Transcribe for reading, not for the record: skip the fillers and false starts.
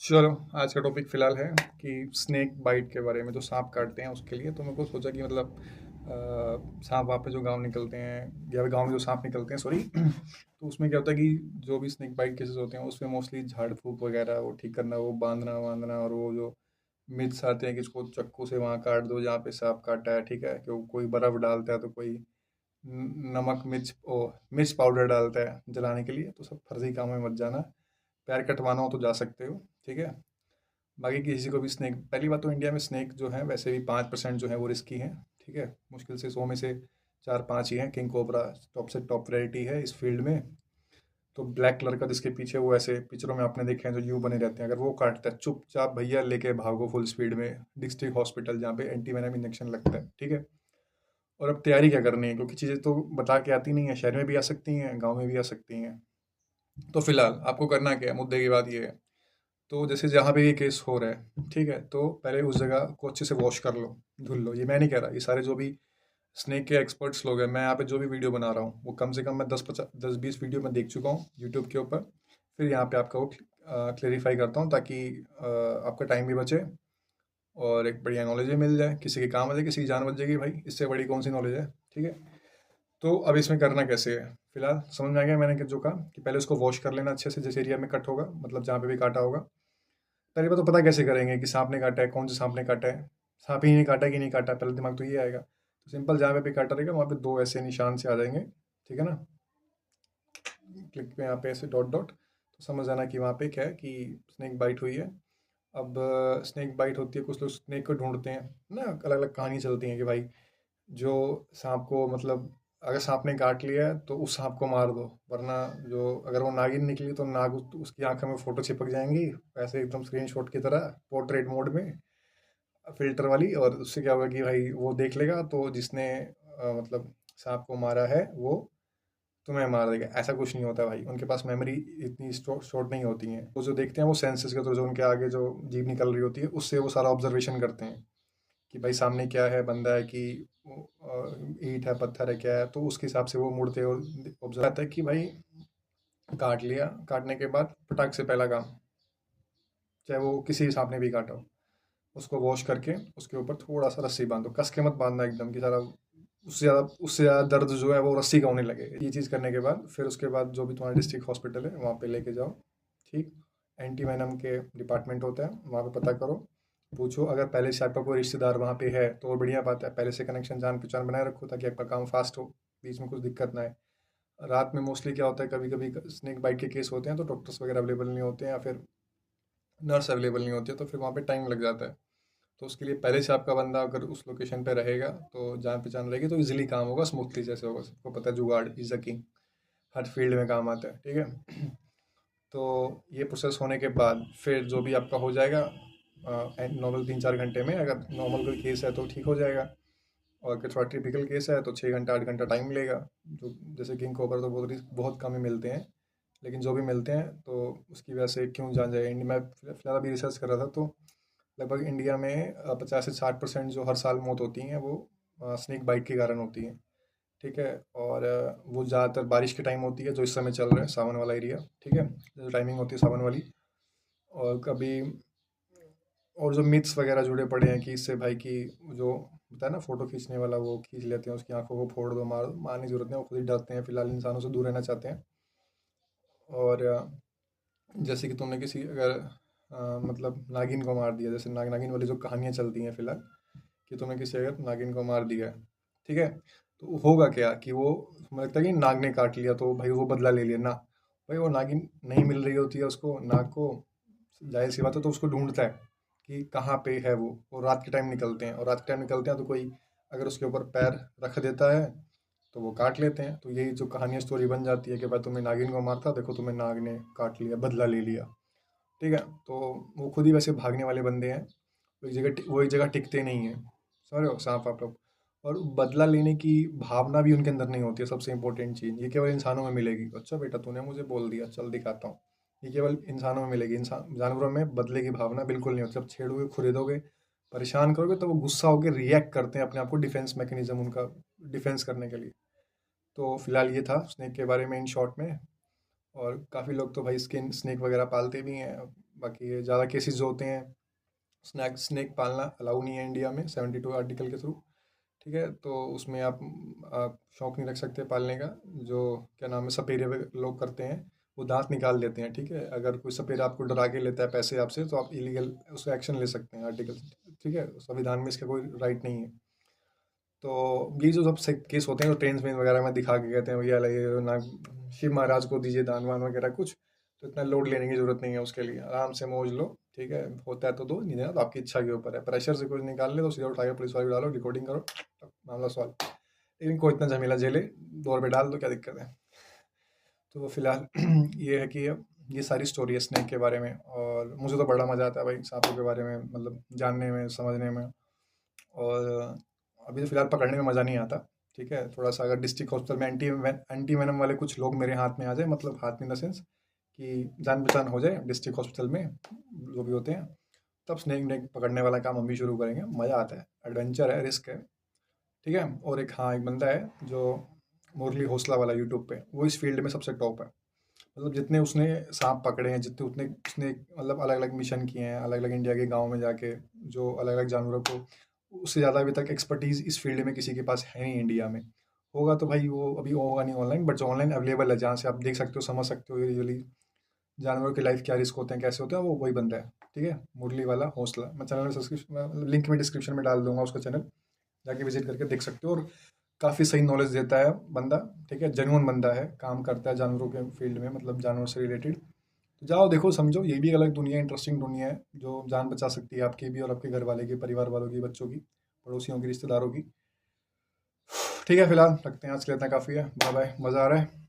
चलो, आज का टॉपिक फ़िलहाल है कि स्नेक बाइट के बारे में, जो सांप काटते हैं उसके लिए। तो मेरे को सोचा कि मतलब सांप वहाँ पे जो गांव निकलते हैं या गांव में जो सांप निकलते हैं, सॉरी। तो उसमें क्या होता है कि जो भी स्नेक बाइट केसेस होते हैं उसमें मोस्टली झाड़ फूक वगैरह वो ठीक करना, वो बांधना वांधना, और वो जो मिथ्स आते हैं कि इसको चाकू से वहाँ काट दो जहाँ पे सांप काटा है, ठीक है। कि कोई बर्फ़ डालता है तो कोई नमक मिर्च मिर्च पाउडर डालता है जलाने के लिए। तो सब फर्जी काम में मत जाना। पैर कटवाना हो तो जा सकते हो, ठीक है। बाकी किसी को भी स्नेक, पहली बात तो इंडिया में स्नेक जो है वैसे भी 5% जो है वो रिस्की हैं, ठीक है। मुश्किल से 100 में से 4-5 ही हैं। किंग कोबरा टॉप से टॉप वैरायटी है इस फील्ड में। तो ब्लैक कलर का जिसके पीछे वो ऐसे पिक्चरों में आपने देखे हैं जो यूं बने रहते हैं, अगर वो काटता है चुपचाप भैया लेके भागो फुल स्पीड में डिस्ट्रिक्ट हॉस्पिटल जहाँ पे एंटी वेनम इंजेक्शन लगता है, ठीक है। और अब तैयारी क्या करनी है, क्योंकि चीज़ें तो बता के आती नहीं है, शहर में भी आ सकती हैं, गाँव में भी आ सकती हैं। तो फिलहाल आपको करना क्या है, मुद्दे की बात ये है। तो जैसे जहाँ पे ये केस हो रहा है, ठीक है, तो पहले उस जगह को अच्छे से वॉश कर लो, धुल लो। ये मैं नहीं कह रहा, ये सारे जो भी स्नेक के एक्सपर्ट्स लोग हैं, मैं यहाँ पे जो भी वीडियो बना रहा हूँ वो कम से कम मैं 10-20 वीडियो में देख चुका हूँ यूट्यूब के ऊपर। फिर यहाँ पे आपका वो क्लेरिफाई करता हूँ, ताकि आपका टाइम भी बचे और एक बढ़िया नॉलेज भी मिल जाए। किसी के काम आ जाए, किसी की जान बच जाएगी, भाई इससे बड़ी कौन सी नॉलेज है, ठीक है। तो अब इसमें करना कैसे है, फिलहाल समझ में आ गया मैंने जो कहा कि पहले उसको वॉश कर लेना अच्छे से, जिस एरिया में कट होगा, मतलब जहाँ पे भी काटा होगा। पहली बात तो पता कैसे करेंगे कि सांप ने काटा है, कौन से सांप ने काटा है। सांप ही ने काटा है कि नहीं काटा, पहले दिमाग तो ये आएगा। तो सिंपल, जहाँ पे भी काटा रहेगा वहाँ पे दो ऐसे निशान से आ जाएंगे, ठीक है ना। क्लिक पे यहाँ पे ऐसे डॉट डॉट, तो समझ आना कि वहाँ पे क्या है कि स्नेक बाइट हुई है। अब स्नेक बाइट होती है, कुछ लोग स्नेक को ढूंढते हैं ना, अलग अलग कहानी चलती है कि भाई जो सांप को, मतलब अगर सांप ने काट लिया है तो उस सांप को मार दो, वरना जो अगर वो नागिन निकली तो नाग उसकी आंखों में फोटो चिपक जाएंगी, ऐसे एकदम स्क्रीनशॉट की तरह पोर्ट्रेट मोड में, फिल्टर वाली। और उससे क्या होगा कि भाई वो देख लेगा, तो जिसने मतलब सांप को मारा है वो तुम्हें मार देगा। ऐसा कुछ नहीं होता भाई, उनके पास मेमोरी इतनी शॉर्ट नहीं होती है। वो जो देखते हैं वो सेंसेस के थ्रू, जो उनके आगे जो जीभ निकल रही होती है उससे वो सारा ऑब्जर्वेशन करते हैं कि भाई सामने क्या है, बंदा है कि ईंट है, पत्थर है, क्या है। तो उसके हिसाब से वो मुड़ते और ऑब्जर्व आता है कि भाई काट लिया। काटने के बाद फटाक से पहला काम, चाहे वो किसी सांप ने भी काटा हो, उसको वॉश करके उसके ऊपर थोड़ा सा रस्सी बांधो, कस के मत बांधना एकदम कि सारा, उससे ज़्यादा दर्द जो है वो रस्सी का होने लगे। ये चीज़ करने के बाद फिर उसके बाद जो भी तुम्हारा डिस्ट्रिक्ट हॉस्पिटल है वहाँ पे लेके जाओ, ठीक। एंटी वेनम के डिपार्टमेंट होता है, वहाँ पे पता करो, पूछो। अगर पहले से आपका कोई रिश्तेदार वहाँ पे है तो और बढ़िया बात है, पहले से कनेक्शन जान पहचान बनाए रखो ताकि आपका काम फास्ट हो, बीच में कुछ दिक्कत ना आए। रात में मोस्टली क्या होता है, कभी कभी स्नेक बाइट के केस होते हैं तो डॉक्टर्स वगैरह अवेलेबल नहीं होते हैं, या फिर नर्स अवेलेबल नहीं होती है, तो फिर वहाँ पे टाइम लग जाता है। तो उसके लिए पहले से आपका बंदा अगर उस लोकेशन पे रहेगा तो जान पहचान रहेगी, तो इजीली काम होगा, स्मूथली जैसे होगा। सबको पता है जुगाड़ is the king, her field में काम आता है, ठीक है। तो ये प्रोसेस होने के बाद फिर जो भी आपका हो जाएगा नॉर्मल 3-4 घंटे में, अगर नॉर्मल कोई केस है तो ठीक हो जाएगा। और अगर थोड़ा टिपिकल केस है तो 6 घंटा 8 घंटा टाइम मिलेगा। जो जैसे किंग कोबर तो बहुत बहुत कम ही मिलते हैं, लेकिन जो भी मिलते हैं तो उसकी वजह से क्यों जान जाएगा। मैं फिलहाल अभी रिसर्च कर रहा था, तो लगभग इंडिया में 50 से 60% जो हर साल मौत होती हैं वो स्नेक बाइट के कारण होती हैं, ठीक है। और वो ज़्यादातर बारिश के टाइम होती है, जो इस समय चल रहा है सावन वाला एरिया, ठीक है। जो टाइमिंग होती है सावन वाली। और कभी और जो मिथ्स वगैरह जुड़े पड़े हैं कि इससे भाई की जो होता है ना फोटो खींचने वाला, वो खींच लेते हैं, उसकी आंखों को फोड़ दो, मार दो, मारने की जरूरत नहीं, वो खुद ही डरते हैं, फिलहाल इंसानों से दूर रहना चाहते हैं। और जैसे कि तुमने किसी अगर मतलब नागिन को मार दिया, जैसे नागिन वाली जो कहानियाँ चलती हैं फिलहाल, कि तुमने किसी अगर नागिन को मार दिया है, ठीक है। तो होगा क्या कि वो, मुझे लगता है कि नाग ने काट लिया तो भाई वो बदला ले लिया ना। भाई वो नागिन नहीं मिल रही होती है उसको, नाग को, जाहिर सी बात है, तो उसको ढूंढता है कि कहाँ पे है वो रात के टाइम निकलते हैं, और रात के टाइम निकलते हैं तो कोई अगर उसके ऊपर पैर रख देता है तो वो काट लेते हैं। तो यही जो कहानी स्टोरी बन जाती है कि भाई तुमने नागिन को मारता, देखो तुम्हें नाग ने काट लिया, बदला ले लिया, ठीक है। तो वो खुद ही वैसे भागने वाले बंदे हैं, वो एक जगह टिकते नहीं है, समझ रहे हो, सांप आप लोग। और बदला लेने की भावना भी उनके अंदर नहीं होती है, सबसे इंपॉर्टेंट चीज़ ये केवल इंसानों में मिलेगी। अच्छा बेटा तूने मुझे बोल दिया, चल दिखाता हूँ। ये केवल इंसानों में मिलेगी, इंसान जानवरों में बदले की भावना बिल्कुल नहीं होती। जब छेड़ोगे, खुरेदोगे, परेशान करोगे तो वो गुस्सा होकर रिएक्ट करते हैं अपने आप को, डिफेंस मैकेनिज्म उनका, डिफेंस करने के लिए। तो फिलहाल ये था स्नेक के बारे में इन शॉर्ट में। और काफ़ी लोग तो भाई स्किन स्नेक वगैरह पालते भी हैं, बाकी ये ज़्यादा केसेस जो होते हैं, स्नैक स्नेक पालना अलाउ नहीं है इंडिया में 72 आर्टिकल के थ्रू। ठीक है, तो उसमें आप शौक नहीं रख सकते पालने का। जो क्या नाम है, सपेरे लोग करते हैं, वो दांत निकाल देते हैं। ठीक है, अगर कोई सपेरा आपको डरा के लेता है पैसे आपसे, तो आप इलीगल उस एक्शन ले सकते हैं आर्टिकल। ठीक है, संविधान में इसका कोई राइट नहीं है। तो ये जो सब से केस होते हैं, जो ट्रेन वेन वगैरह में दिखा के कहते हैं भैया ये ना शिव महाराज को दीजिए दान वान वगैरह कुछ, तो इतना लोड लेने की जरूरत नहीं है उसके लिए। आराम से मौज लो। ठीक है, होता है तो दो, नहीं देना तो आपकी इच्छा के ऊपर है। प्रेशर से कुछ निकाल ले तो सीधा उठा के पुलिस वाले को डालो, रिकॉर्डिंग करो, मामला सॉल्व। लेकिन कोई इतना झमेला झेले, 2 रुपये डाल दो, क्या दिक्कत है। तो फिलहाल ये है कि ये सारी स्टोरी है स्नेक के बारे में, और मुझे तो बड़ा मज़ा आता है भाई सांपों के बारे में, मतलब जानने में, समझने में। और अभी तो फिलहाल पकड़ने में मज़ा नहीं आता। ठीक है, थोड़ा सा अगर डिस्ट्रिक्ट हॉस्पिटल में एंटी वेनम वाले कुछ लोग मेरे हाथ में आ जाए, मतलब हाथ में इन द सेंस कि जान पहचान हो जाए डिस्ट्रिक्ट हॉस्पिटल में जो भी होते हैं, तब स्नेक नेक पकड़ने वाला काम हम भी शुरू करेंगे। मज़ा आता है, एडवेंचर है, रिस्क है। ठीक है, और एक, हाँ, एक बंदा है जो मुरली हौसला वाला यूट्यूब पे, वो इस फील्ड में सबसे टॉप है। मतलब जितने उसने सांप पकड़े हैं, जितने उतने उसने मतलब अलग अलग मिशन किए हैं, अलग अलग इंडिया के गाँव में जाके, जो अलग अलग जानवरों को, उससे ज़्यादा अभी तक एक्सपर्टीज़ इस फील्ड में किसी के पास है नहीं इंडिया में। होगा तो भाई वो अभी होगा नहीं ऑनलाइन, बट जो ऑनलाइन अवेलेबल है, जहाँ से आप देख सकते हो, समझ सकते हो रियली जानवरों की लाइफ क्या रिस्क होते हैं, कैसे होते हैं, वो वही बंदा है। ठीक है, मुरली वाला हौसला। मैं चैनल में सब्सक्रिप्शन लिंक में डिस्क्रिप्शन में डाल दूंगा उसका चैनल, जाके विजिट करके देख सकते हो। और काफ़ी सही नॉलेज देता है बंदा। ठीक है, जेन्युइन बंदा है, काम करता है जानवरों के फील्ड में, मतलब जानवर से रिलेटेड। तो जाओ देखो, समझो, ये भी अलग दुनिया, इंटरेस्टिंग दुनिया है, जो जान बचा सकती है आपकी भी, और आपके घर वाले की, परिवार वालों की, बच्चों की, पड़ोसियों की, रिश्तेदारों की। ठीक है, फिलहाल रखते हैं, आज के लिए इतना काफ़ी है। बाय बाय, मज़ा आ रहा है।